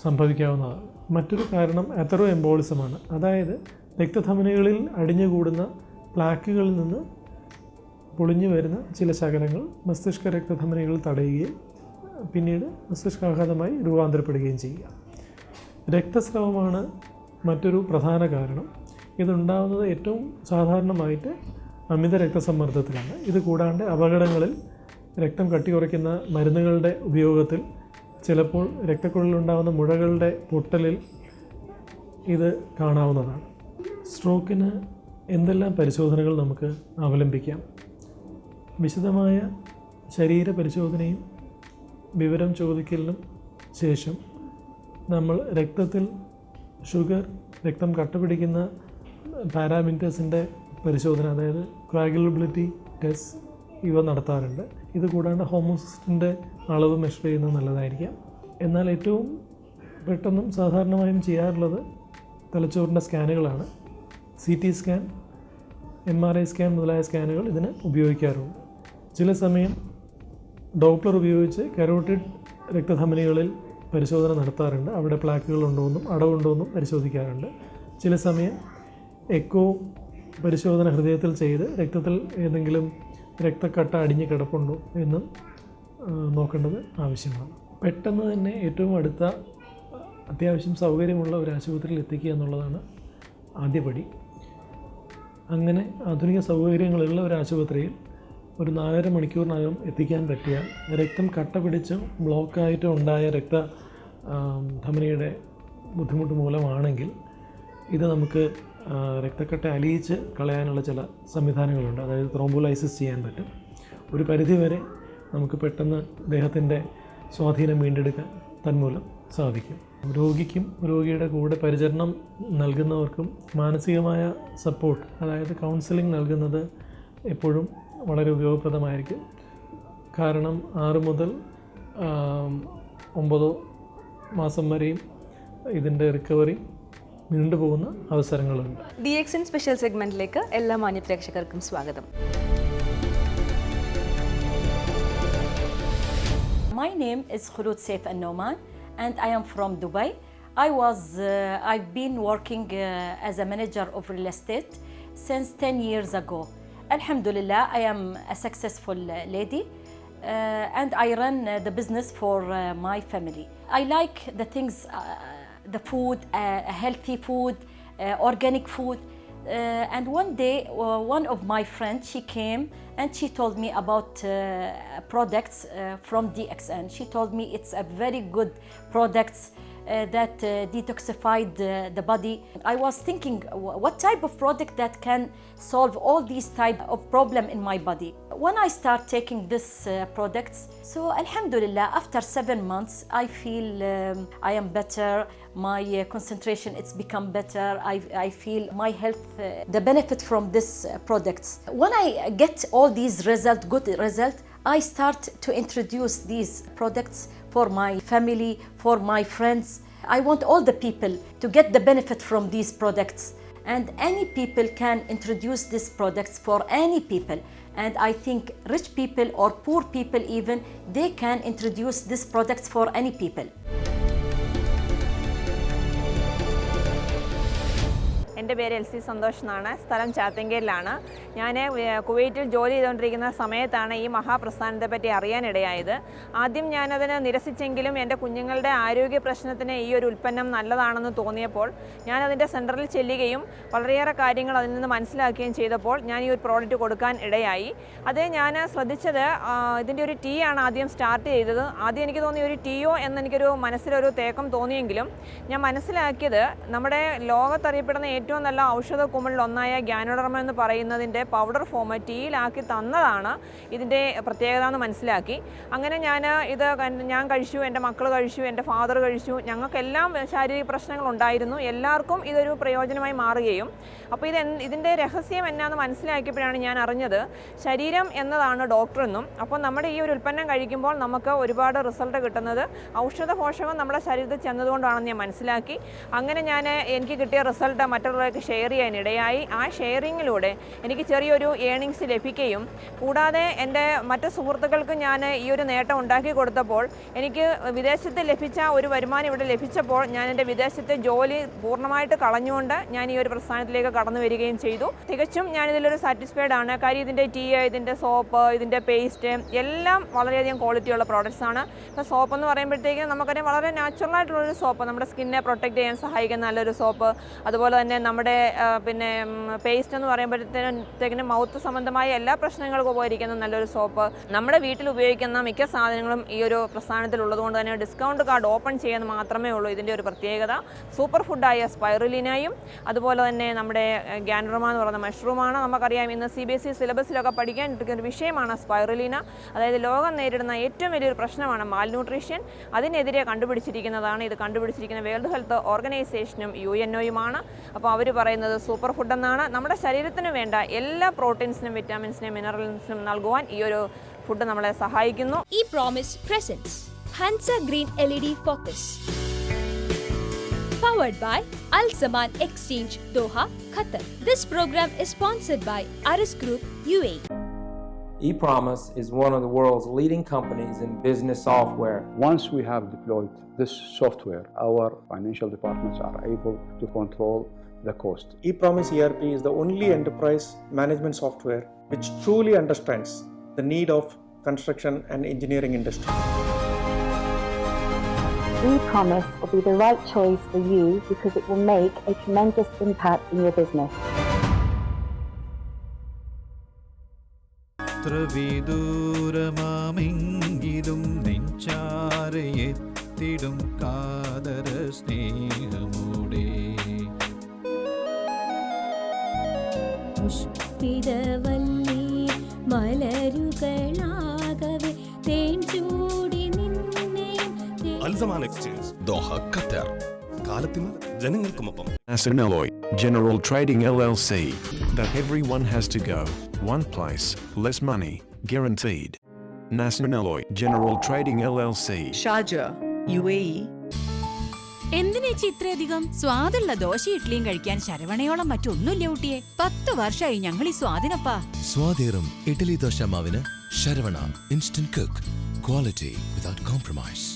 O: സംഭവിക്കാവുന്നതാണ്. മറ്റൊരു കാരണം അതെറോ എംബോളിസമാണ്, അതായത് രക്തധമനികളിൽ അടിഞ്ഞുകൂടുന്ന പ്ലാക്കുകളിൽ നിന്ന് പൊളിഞ്ഞു വരുന്ന ചില ശകലങ്ങൾ മസ്തിഷ്ക രക്തധമനികൾ തടയുകയും പിന്നീട് മസ്തിഷ്കാഘാതമായി രൂപാന്തരപ്പെടുകയും ചെയ്യുക. രക്തസ്രാവമാണ് മറ്റൊരു പ്രധാന കാരണം. ഇതുണ്ടാകുന്നത് ഏറ്റവും സാധാരണമായിട്ട് അമിത രക്തസമ്മർദ്ദത്തിലാണ്. ഇത് കൂടാണ്ട് അപകടങ്ങളിൽ രക്തം കട്ടി കുറയ്ക്കുന്ന മരുന്നുകളുടെ ഉപയോഗത്തിൽ ചിലപ്പോൾ രക്തക്കുഴലിലുണ്ടാകുന്ന മുഴകളുടെ പൊട്ടലിൽ ഇത് കാണാവുന്നതാണ്. സ്ട്രോക്കിന് എന്തെല്ലാം പരിശോധനകൾ നമുക്ക് അവലംബിക്കാം? വിശദമായ ശരീര പരിശോധനയും വിവരം ചോദിക്കലിനും ശേഷം നമ്മൾ രക്തത്തിൽ ഷുഗർ, രക്തം കട്ടപിടിക്കുന്ന പാരാമീറ്റേഴ്സിൻ്റെ പരിശോധന, അതായത് കോയാഗുലബിലിറ്റി ടെസ്റ്റ് ഇവ നടത്താറുണ്ട്. ഇത് കൂടാണ്ട് ഹോമോസിസ്റ്റിൻ്റെ അളവ് മെഷർ ചെയ്യുന്നത് നല്ലതായിരിക്കാം. എന്നാൽ ഏറ്റവും പെട്ടെന്നും സാധാരണമായും ചെയ്യാറുള്ളത് തലച്ചോറിൻ്റെ സ്കാനുകളാണ്. CT സ്കാൻ, MRI സ്കാൻ മുതലായ സ്കാനുകൾ ഇതിന് ഉപയോഗിക്കാറുണ്ട്. ചില സമയം ഡോപ്ലർ ഉപയോഗിച്ച് കരോട്ടിഡ് രക്തധമനികളിൽ പരിശോധന നടത്താറുണ്ട്. അവിടെ പ്ലാക്കുകൾ ഉണ്ടോയെന്നും അടവുണ്ടോയെന്നും പരിശോധിക്കാറുണ്ട്. ചില സമയം എക്കോ പരിശോധന ഹൃദയത്തിൽ ചെയ്ത് രക്തത്തിൽ ഏതെങ്കിലും രക്തക്കട്ട അടിഞ്ഞ് കിടപ്പുണ്ടോ എന്നും നോക്കേണ്ടത് ആവശ്യമാണ്. പെട്ടെന്ന് തന്നെ ഏറ്റവും അടുത്ത അത്യാവശ്യം സൗകര്യമുള്ള ഒരു ആശുപത്രിയിൽ എത്തിക്കുക എന്നുള്ളതാണ് ആദ്യപടി. അങ്ങനെ ആധുനിക സൗകര്യങ്ങളുള്ള ഒരു ആശുപത്രിയിൽ ഒരു 4.5 മണിക്കൂറിനകം എത്തിക്കാൻ പറ്റിയാൽ രക്തം കട്ട പിടിച്ചോ ബ്ലോക്കായിട്ടോ ഉണ്ടായ ധമനിയുടെ ബുദ്ധിമുട്ട് മൂലമാണെങ്കിൽ ഇത് നമുക്ക് രക്തക്കട്ട അലിയിച്ച് കളയാനുള്ള ചില സംവിധാനങ്ങളുണ്ട്. അതായത് ത്രോംബോലൈസിസ് ചെയ്യാൻ പറ്റും. ഒരു പരിധിവരെ നമുക്ക് പെട്ടെന്ന് ദേഹത്തിൻ്റെ സ്വാധീനം വീണ്ടെടുക്കാൻ തന്മൂലം സാധിക്കും. രോഗിക്കും രോഗിയുടെ കൂടെ പരിചരണം നൽകുന്നവർക്കും മാനസികമായ സപ്പോർട്ട്, അതായത് കൗൺസിലിംഗ് നൽകുന്നത് എപ്പോഴും വളരെ ഉപയോഗപ്രദമായിരിക്കും. കാരണം 6 മുതൽ 9 മാസം വരെയും ഇതിൻ്റെ റിക്കവറി നീണ്ടുപോകുന്ന അവസരങ്ങളുണ്ട്.
J: DXN സ്പെഷ്യൽ സെഗ്മെൻറ്റിലേക്ക് എല്ലാ മാന്യ പ്രേക്ഷകർക്കും സ്വാഗതം.
P: My name is Khulud Saif Al-Noman and I am from Dubai. I've been working as a manager of real estate since 10 years ago. Alhamdulillah, I am a successful lady and I run the business for my family. I like the things, the food, healthy food, organic food. And one day, one of my friends, she came and she told me about products from DXN. She told me it's a very good products that detoxified the body. I was thinking, what type of product that can solve all these type of problem in my body? When I start taking this products, so alhamdulillah, after 7 months, I feel I am better. My concentration, it's become better. I feel my health, the benefit from this products. When I get all these good result, I start to introduce these products for my family, for my friends. I want all the people to get the benefit from these products, and any people can introduce these products for any people. And I think rich people or poor people even, they can introduce these products for any people.
Q: എൻ്റെ പേര് L C Santhosh എന്നാണ്. സ്ഥലം ചാത്തങ്കേരിലാണ്. ഞാൻ കുവൈറ്റിൽ ജോലി ചെയ്തുകൊണ്ടിരിക്കുന്ന സമയത്താണ് ഈ മഹാപ്രസ്ഥാനത്തെ പറ്റി അറിയാനിടയായത്. ആദ്യം ഞാനതിനെ നിരസിച്ചെങ്കിലും എൻ്റെ കുഞ്ഞുങ്ങളുടെ ആരോഗ്യ പ്രശ്നത്തിന് ഈ ഒരു ഉൽപ്പന്നം നല്ലതാണെന്ന് തോന്നിയപ്പോൾ ഞാനതിൻ്റെ സെൻറ്ററിൽ ചെല്ലുകയും വളരെയേറെ കാര്യങ്ങൾ അതിൽ നിന്ന് മനസ്സിലാക്കുകയും ചെയ്തപ്പോൾ ഞാൻ ഈ ഒരു പ്രോഡക്റ്റ് കൊടുക്കാൻ ഇടയായി. അത് ഞാൻ ശ്രദ്ധിച്ചത് ഇതിൻ്റെ ഒരു ടീ ആണ് ആദ്യം സ്റ്റാർട്ട് ചെയ്തത്. ആദ്യം എനിക്ക് തോന്നി ഒരു ടീയോ എന്നെനിക്കൊരു മനസ്സിലൊരു തേക്കം തോന്നിയെങ്കിലും ഞാൻ മനസ്സിലാക്കിയത് നമ്മുടെ ലോകത്തറിയപ്പെടുന്ന ഏറ്റവും നല്ല ഔഷധ കുമിളിലൊന്നായ ഗ്യാനോഡർമ എന്ന് പറയുന്നതിൻ്റെ പൗഡർ ഫോം ടീയിലാക്കി തന്നതാണ് ഇതിൻ്റെ പ്രത്യേകത എന്ന് മനസ്സിലാക്കി. അങ്ങനെ ഞാൻ കഴിച്ചു, എൻ്റെ മക്കൾ കഴിച്ചു, എൻ്റെ ഫാദർ കഴിച്ചു. ഞങ്ങൾക്കെല്ലാം ശാരീരിക പ്രശ്നങ്ങളുണ്ടായിരുന്നു. എല്ലാവർക്കും ഇതൊരു പ്രയോജനമായി മാറുകയും അപ്പോൾ ഇതിൻ്റെ രഹസ്യം എന്നാന്ന് മനസ്സിലാക്കിയപ്പോഴാണ് ഞാൻ അറിഞ്ഞത് ശരീരം എന്നതാണ് ഡോക്ടറെന്നും. അപ്പോൾ നമ്മുടെ ഈ ഒരു ഉൽപ്പന്നം കഴിക്കുമ്പോൾ നമുക്ക് ഒരുപാട് റിസൾട്ട് കിട്ടുന്നത് ഔഷധ പോഷകം നമ്മുടെ ശരീരത്തിൽ ചെന്നതുകൊണ്ടാണെന്ന് ഞാൻ മനസ്സിലാക്കി. അങ്ങനെ എനിക്ക് കിട്ടിയ റിസൾട്ട് മറ്റുള്ളവർക്ക് ഷെയർ ചെയ്യാനിടയായി. ആ ഷെയറിങ്ങിലൂടെ എനിക്ക് ചെറിയൊരു ഏണിങ്സ് ലഭിക്കുകയും കൂടാതെ എൻ്റെ മറ്റ് സുഹൃത്തുക്കൾക്ക് ഞാൻ ഈ ഒരു നേട്ടം ഉണ്ടാക്കി കൊടുത്തപ്പോൾ എനിക്ക് വിദേശത്ത് ലഭിച്ച ഒരു വരുമാനം ഇവിടെ ലഭിച്ചപ്പോൾ ഞാൻ എൻ്റെ വിദേശത്തെ ജോലി പൂർണ്ണമായിട്ട് കളഞ്ഞുകൊണ്ട് ഞാൻ ഈ ഒരു പ്രസ്ഥാനത്തിലേക്ക് കടന്നു വരികയും ചെയ്തു. തികച്ചും ഞാനിതിലൊരു സാറ്റിസ്ഫൈഡ് ആണ്. കാര്യം ഇതിൻ്റെ ടീ, ഇതിൻ്റെ സോപ്പ്, ഇതിൻ്റെ പേസ്റ്റ് എല്ലാം വളരെയധികം ക്വാളിറ്റിയുള്ള പ്രോഡക്റ്റ്സ് ആണ്. ഇപ്പോൾ സോപ്പ് എന്ന് പറയുമ്പോഴത്തേക്കും നമുക്കറിയാം വളരെ നാച്ചുറലായിട്ടുള്ളൊരു സോപ്പ്, നമ്മുടെ സ്കിന്നെ പ്രൊട്ടക്റ്റ് ചെയ്യാൻ സഹായിക്കുന്ന നല്ലൊരു സോപ്പ്. അതുപോലെ തന്നെ നമ്മുടെ പിന്നെ പേസ്റ്റ് എന്ന് പറയുമ്പോഴത്തേക്കിനും മൗത്ത് സംബന്ധമായ എല്ലാ പ്രശ്നങ്ങൾക്കും ഉപകരിക്കുന്ന നല്ലൊരു സോപ്പ്. നമ്മുടെ വീട്ടിൽ ഉപയോഗിക്കുന്ന മിക്ക സാധനങ്ങളും ഈ ഒരു പ്രസ്ഥാനത്തിലുള്ളത് കൊണ്ട് തന്നെ ഡിസ്കൗണ്ട് കാർഡ് ഓപ്പൺ ചെയ്യാൻ മാത്രമേ ഉള്ളൂ ഇതിൻ്റെ ഒരു പ്രത്യേകത. സൂപ്പർ ഫുഡായ സ്പൈറുലിനയും അതുപോലെ തന്നെ നമ്മുടെ ഗ്യാനോഡർമ എന്ന് പറയുന്ന മഷ്റൂമാണ്. നമുക്കറിയാം ഇന്ന് CBSE സിലബസിലൊക്കെ പഠിക്കാൻ ഇരിക്കുന്ന ഒരു വിഷയമാണ് സ്പൈറുലിന. അതായത് ലോകം നേരിടുന്ന ഏറ്റവും വലിയൊരു പ്രശ്നമാണ് മാൽന്യൂട്രീഷൻ. അതിനെതിരെ കണ്ടുപിടിച്ചിരിക്കുന്നതാണ്. ഇത് കണ്ടുപിടിച്ചിരിക്കുന്ന വേൾഡ് ഹെൽത്ത് ഓർഗനൈസേഷനും UNOയുമാണ്. അപ്പോൾ അവർ പറയുന്നത് സൂപ്പർ ഫുഡ് എന്നാണ്. നമ്മുടെ ശരീരത്തിന് വേണ്ട എല്ലാ പ്രോട്ടീൻസിനും വിറ്റാമിൻസിനും മിനറൽസിനും നൽകുവാൻ ഈ ഒരു ഫുഡ് നമ്മളെ സഹായിക്കുന്നു.
A: ഈ promise presents Hansa green LED Focus. Powered by Al Zaman Exchange, Doha, Qatar. This program is sponsored by Aris Group, UAE.
B: ePromise is one of the world's leading companies in business software.
R: Once we have deployed this software, our financial departments are able to control the cost.
S: ePromise ERP is the only enterprise management software which truly understands the need of construction and engineering industry.
T: ePromise will be the right choice for you because it will make a tremendous impact in your business.
U: ത്രവിദൂരമാമെങ്കിലും നെഞ്ചാരെയെത്തിടും കാതര സ്നേഹമോടെ
V: പുഷ്പിതവല്ലി മലരുകളാകവെ തേൻ ചൂടി
G: Al-Zaman Exchange, Doha, Qatar. കാലത്തിനും ജനങ്ങൾക്കുമൊപ്പം. Nasan Alloy General Trading LLC. That everyone has to go. One place, less money, guaranteed. Nasan Alloy General Trading LLC.
H: Sharjah, UAE.
W: എന്തിനേച്ചി ഇത്രയധികം സ്വാദുള്ള ദോശ ഇഡ്ലിയും കഴിക്കാൻ ശരവണയോളം മറ്റൊന്നുമില്ല ഊട്ടിയെ. 10 വർഷമായി ഞങ്ങൾ ഈ സ്വാദിനപ്പാ.
F: സ്വാദേറും ഇഡ്ഡലി ദോശ മാവിന് Saravana instant cook. Quality without compromise.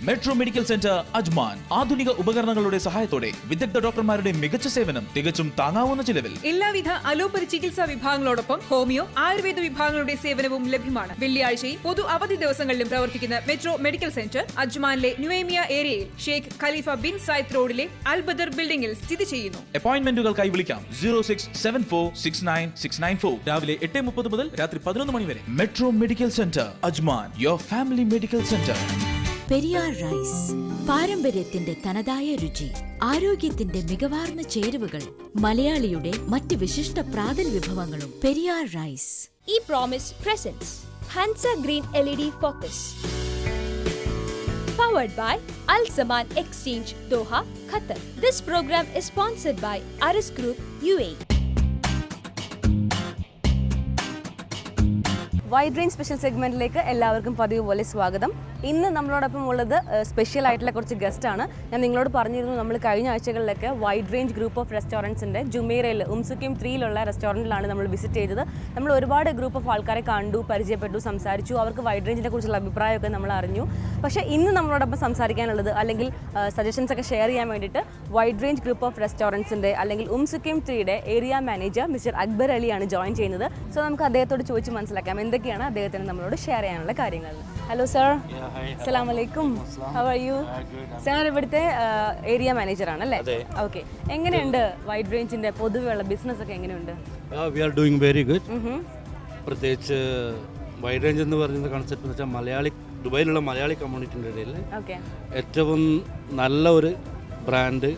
E: Metro medical centre Ajman ആധുനിക ഉപകരണങ്ങളുടെ സഹായത്തോടെ വിദഗ്ധ ഡോക്ടർമാരുടെ മികച്ച സേവനം തികച്ചും താങ്ങാവുന്ന ചിലവിൽ.
X: എല്ലാവിധ അലോപ്പതി ചികിത്സാ വിഭാഗങ്ങളോടൊപ്പം ഹോമിയോ, ആയുർവേദ വിഭാഗങ്ങളുടെ സേവനവും ലഭ്യമാണ്. വെള്ളിയാഴ്ചയും പൊതു അവധി ദിവസങ്ങളിലും പ്രവർത്തിക്കുന്ന മെട്രോ മെഡിക്കൽ സെന്റർ അജ്മാനിലെ ന്യൂവേമിയ ഏരിയയിൽ ഷെയ്ഖ് ഖലീഫ ബിൻ സായിദ് റോഡിലെ അൽബദർ ബിൽഡിംഗിൽ സ്ഥിതി ചെയ്യുന്നു.
E: അപ്പോയിന്റ്മെന്റുകൾക്കായി വിളിക്കാം 0674696994. രാവിലെ 8:30 മുതൽ രാത്രി 11 മണി വരെ. Metro medical centre Ajman, your family medical centre.
W: Periyar rice, പാരമ്പര്യത്തിന്റെ തനതായ രുചി, ആരോഗ്യത്തിന്റെ മികവാർന്ന ചേരുവകൾ, മലയാളിയുടെ മറ്റ് വിശിഷ്ട പ്രാതൽ വിഭവങ്ങളും. Periyar rice.
A: ePromise presents Hansa Green LED Focus. Powered by Al Zaman Exchange, Doha, Qatar. This program is sponsored by Aris Group, UAE.
J: Wide range special സെഗ്മെൻറ്റിലേക്ക് എല്ലാവർക്കും പതിവ് പോലെ സ്വാഗതം. ഇന്ന് നമ്മളോടൊപ്പം ഉള്ളത് സ്പെഷ്യൽ ആയിട്ടുള്ള കുറച്ച് ഗസ്റ്റാണ്. ഞാൻ നിങ്ങളോട് പറഞ്ഞിരുന്നു, നമ്മൾ കഴിഞ്ഞ ആഴ്ചകളിലൊക്കെ വൈഡ് റേഞ്ച് ഗ്രൂപ്പ് ഓഫ് റെസ്റ്റോറൻറ്റ്സിൻ്റെ ജുമേറയിൽ ഉംസുക്കിം 3 റെസ്റ്റോറൻറ്റിലാണ് നമ്മൾ വിസിറ്റ് ചെയ്തത്. നമ്മൾ ഒരുപാട് ഗ്രൂപ്പ് ഓഫ് ആൾക്കാരെ കണ്ടു, പരിചയപ്പെട്ടു, സംസാരിച്ചു. അവർക്ക് വൈഡ് റേഞ്ചിനെ കുറിച്ചുള്ള അഭിപ്രായമൊക്കെ നമ്മൾ അറിഞ്ഞു. പക്ഷേ ഇന്ന് നമ്മളോടൊപ്പം സംസാരിക്കാനുള്ളത് അല്ലെങ്കിൽ സജഷൻസ് ഒക്കെ ഷെയർ ചെയ്യാൻ വേണ്ടിയിട്ട് വൈഡ് റേഞ്ച് ഗ്രൂപ്പ് ഓഫ് റെസ്റ്റോറൻറ്റ്സിൻ്റെ അല്ലെങ്കിൽ Umm Suqeim 3 area manager mister Akbar അലിയാണ് ജോയിൻ ചെയ്യുന്നത്. സോ നമുക്ക് അദ്ദേഹത്തോട് ചോദിച്ച് മനസ്സിലാക്കാം എന്തൊക്കെയാണ് അദ്ദേഹത്തിന് നമ്മളോട് ഷെയർ ചെയ്യാനുള്ള കാര്യങ്ങൾ. ഹലോ സർ, അസ്സലാമു അലൈക്കും. How are you? സാർ ഇവിടുത്തെ ഏരിയ മാനേജർ ആണല്ലേ? ഓക്കെ. എങ്ങനെയുണ്ട് വൈഡ് റേഞ്ചിന്റെ പൊതുവെയുള്ള ബിസിനസ് ഒക്കെ എങ്ങനെയുണ്ട്?
D: We are doing very good. പ്രത്യേകിച്ച് വൈഡ് റേഞ്ച് എന്ന് പറയുന്ന കൺസെപ്റ്റ് എന്ന് വെച്ചാൽ മലയാളി, ദുബായിലുള്ള മലയാളി കമ്മ്യൂണിറ്റിൻ്റെ ഇടയിൽ ഏറ്റവും നല്ല ഒരു ബ്രാൻഡ്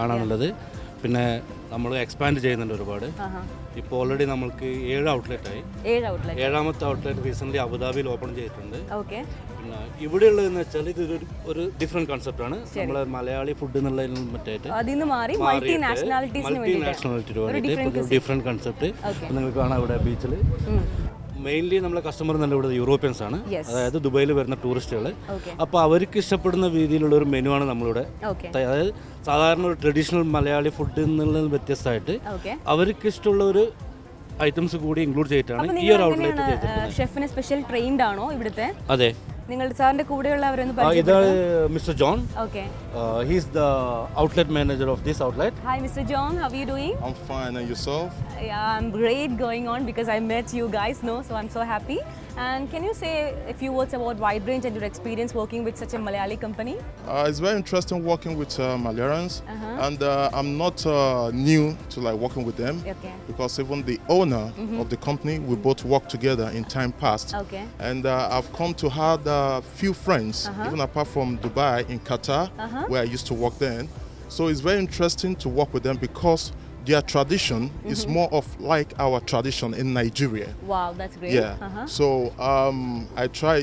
D: ആണുള്ളത്. പിന്നെ നമ്മൾ എക്സ്പാൻഡ് ചെയ്യുന്നുണ്ട് ഒരുപാട്. ഇപ്പോൾ ഓൾറെഡി നമ്മൾക്ക് 7 ഔട്ട്ലെറ്റായി. 7ാമത്തെ ഔട്ട്ലെറ്റ് റീസെൻ്റ്ലി അബുദാബിയിൽ ഓപ്പൺ ചെയ്തിട്ടുണ്ട്. പിന്നെ ഇവിടെയുള്ളതെന്ന് വെച്ചാൽ ഇത് ഒരു ഡിഫറെൻറ്റ് കൺസെപ്റ്റാണ്. നമ്മളെ മലയാളി ഫുഡ് എന്നുള്ളതിൽ മൾട്ടി നാഷണാലിറ്റിക്ക് വേണ്ടിയിട്ട് ഡിഫറെൻറ്റ് കൺസെപ്റ്റ് നിങ്ങൾക്ക് കാണാം. ഇവിടെ ബീച്ചിൽ മെയിൻലി നമ്മളെ കസ്റ്റമർ നല്ല ഇവിടെ യൂറോപ്യൻസ് ആണ്, അതായത് ദുബായിൽ വരുന്ന ടൂറിസ്റ്റുകൾ. അപ്പോൾ അവർക്ക് ഇഷ്ടപ്പെടുന്ന രീതിയിലുള്ള ഒരു മെനു ആണ് നമ്മളിവിടെ. അതായത് സാധാരണ ഒരു ട്രഡീഷണൽ മലയാളി ഫുഡ് എന്നുള്ളതിൽ വ്യത്യസ്തമായിട്ട് അവർക്ക് ഇഷ്ടമുള്ള ഒരു ഐറ്റംസ് കൂടി ഇൻക്ലൂഡ് ചെയ്തിട്ടാണ് ഈ ഒരു ഔട്ട്ലെറ്റ് ചെയ്തിട്ടുള്ളത്.
J: ഷെഫിന് സ്പെഷ്യൽ ട്രെയിൻഡ് ആണോ ഇവിടുത്തെ?
D: അതെ.
J: നിങ്ങളുടെ സാറിന്റെ കൂടെയുള്ളവരൊന്ന്
D: ഇതാണ് mister John. He is the outlet manager of this outlet.
J: Hi Mr. John, how are you doing?
I: I'm fine, and yourself?
J: Yeah, I'm great going on because I met you guys, so I'm so happy. And can you say a few words about Wide Range and your experience working with such a Malayali company?
I: It's very interesting working with Malayalians, and I'm not new to working with them, because even the owner of the company, we both worked together in time past. And I've come to have a few friends, even apart from Dubai, in Qatar, where I used to work then. So it's very interesting to work with them because their tradition is more of like our tradition in Nigeria.
J: Wow, that's great.
I: Yeah. So I try,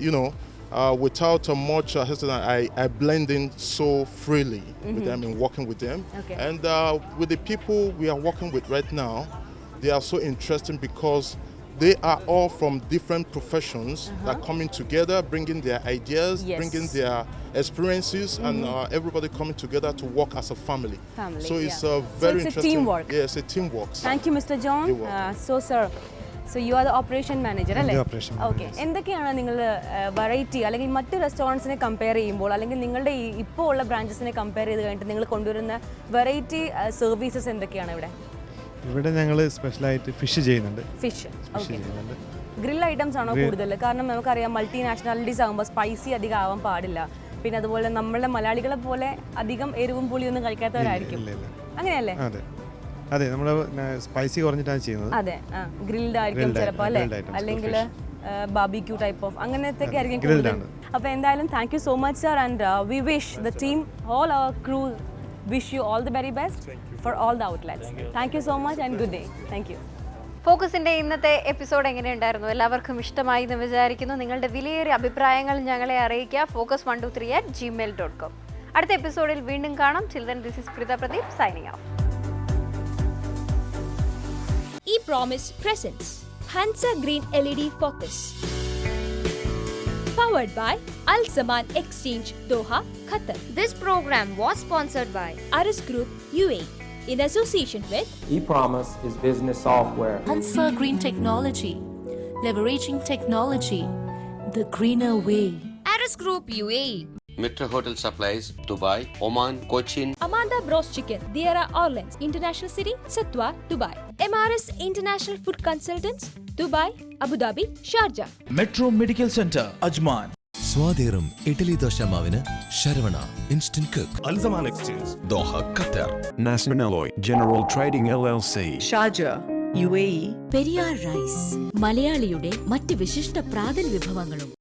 I: without much hesitation, I blend in so freely with them and working with them. And with the people we are working with right now, they are so interesting because they are all from different professions that are coming together, bringing their ideas, bringing their experiences, and everybody coming together to work as a family. So it's very interesting.
J: It's a teamwork.
I: Yeah, it's a teamwork.
J: Thank you, Mr. John. So, sir, you are the operation manager, അല്ലേ? Okay. എന്തൊക്കെയാണ് നിങ്ങൾ variety അല്ലെങ്കിൽ മറ്റ് റെസ്റ്റോറൻറ്റ്സിനെ compare ചെയ്യുമ്പോൾ അല്ലെങ്കിൽ നിങ്ങളുടെ ഇപ്പോൾ ഉള്ള ബ്രാഞ്ചസിനെ കമ്പയർ ചെയ്ത് കഴിഞ്ഞിട്ട് നിങ്ങൾ കൊണ്ടുവരുന്ന വെറൈറ്റി സർവീസസ് എന്തൊക്കെയാണ് ഇവിടെ?
K: ഇവിടെ ഞങ്ങൾ സ്പെഷ്യലായിട്ട് ഫിഷ് ചെയ്യുന്നുണ്ട്.
J: ഫിഷ് ഗ്രിൽ ഐറ്റംസ് ആണോ കൂടുതൽ? കാരണം നമുക്കറിയാം മൾട്ടി നാഷണാലിറ്റീസ് ആകുമ്പോൾ സ്പൈസി അധികം ആവാൻ പാടില്ല. പിന്നെ അതുപോലെ നമ്മളെ മലയാളികളെ പോലെ അധികം എരിവും പുളിയൊന്നും കഴിക്കാത്തവരായിരിക്കും, അങ്ങനെയല്ലേ?
K: അതെ, നമ്മൾ സ്പൈസി കുറഞ്ഞിട്ടാണ് ചെയ്യുന്നത്.
J: അതെ, ഗ്രിൽഡ് ആയിരിക്കും ചിലപ്പോൾ, അല്ലേ? അല്ലെങ്കിൽ ബാർബിക്യൂ ടൈപ്പ് ഓഫ് അങ്ങനത്തെ ആയിരിക്കും കൂടുതൽ. അപ്പോൾ എന്തായാലും thank you so much sir, and we wish the team, all our crew, wish you all the very best for all the outlets. Thank you so much and good day. Thank you.
L: ഫോക്കസിൻ്റെ ഇന്നത്തെ episode എങ്ങനെയുണ്ടായിരുന്നു? എല്ലാവർക്കും ഇഷ്ടമായി എന്ന് വിചാരിക്കുന്നു. നിങ്ങളുടെ വിലയേറിയ അഭിപ്രായങ്ങൾ ഞങ്ങളെ അറിയിക്കുക. focus123@gmail.com. അടുത്ത എപ്പിസോഡിൽ വീണ്ടും കാണാം. Till then, this is Prita Pradeep signing off.
A: E-Promise presents Hansa Green LED Focus. Powered by Al Zaman Exchange, Doha, Qatar.
M: This program was sponsored by
A: Aris Group, UAE, in association with
B: E-Promise is business software.
C: Hansa Green Technology, leveraging technology the greener way.
M: Aris Group, UAE.
Y: Metro Hotel Supplies, Dubai, Oman, Cochin.
A: Amanda Bros Chicken, Diara Orleans, International City, Satwa, Dubai. MRS International Food Consultants, Dubai, Abu Dhabi, Sharjah.
E: Metro Medical Center, Ajman.
F: സ്വാതേറും idli dosa മാവിന് Saravana instant cook.
G: Al-Zaman Exchange, Doha, Qatar. Nasser Alloy, General Trading LLC,
H: Sharjah, UAE.
V: Periyar rice, മലയാളിയുടെ മറ്റ് വിശിഷ്ട പ്രാതൽ വിഭവങ്ങളും.